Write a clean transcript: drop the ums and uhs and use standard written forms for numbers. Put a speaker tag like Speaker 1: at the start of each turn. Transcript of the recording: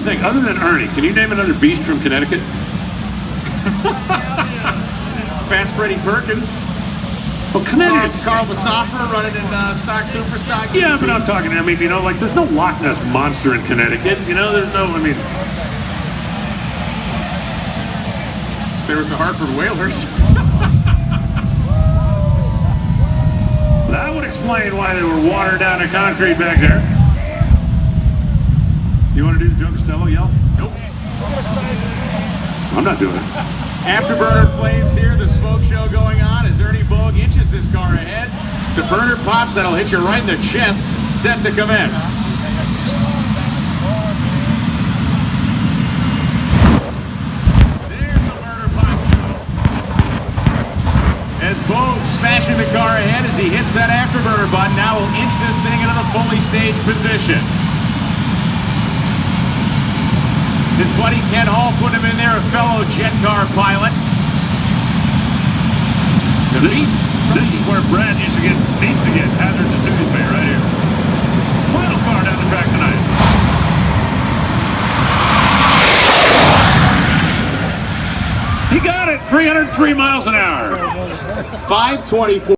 Speaker 1: think, other than Ernie, can you name another beast from Connecticut?
Speaker 2: Fast Freddie Perkins.
Speaker 1: Well, Connecticut.
Speaker 2: Carl Massafra running in stock super stock.
Speaker 1: Yeah, but I'm talking, I mean, you know, like, there's no Loch Ness Monster in Connecticut. You know, there's no, I mean.
Speaker 2: There was the Hartford Whalers.
Speaker 1: That would explain why they were watered down to concrete back there. You want to do the Joe Costello yell?
Speaker 2: Nope.
Speaker 1: I'm not doing it.
Speaker 2: Afterburner flames here, the smoke show going on as Ernie Bogue inches this car ahead. The burner pops, that'll hit you right in the chest, set to commence. There's the burner pop show. As Bogue smashing the car ahead as he hits that afterburner button, now will inch this thing into the fully staged position. His buddy Ken Hall put him in there, a fellow jet car pilot.
Speaker 1: This is where Brad needs to get hazardous duty pay right here. Final car down the track tonight. He got it, 303 miles an hour.
Speaker 2: 524.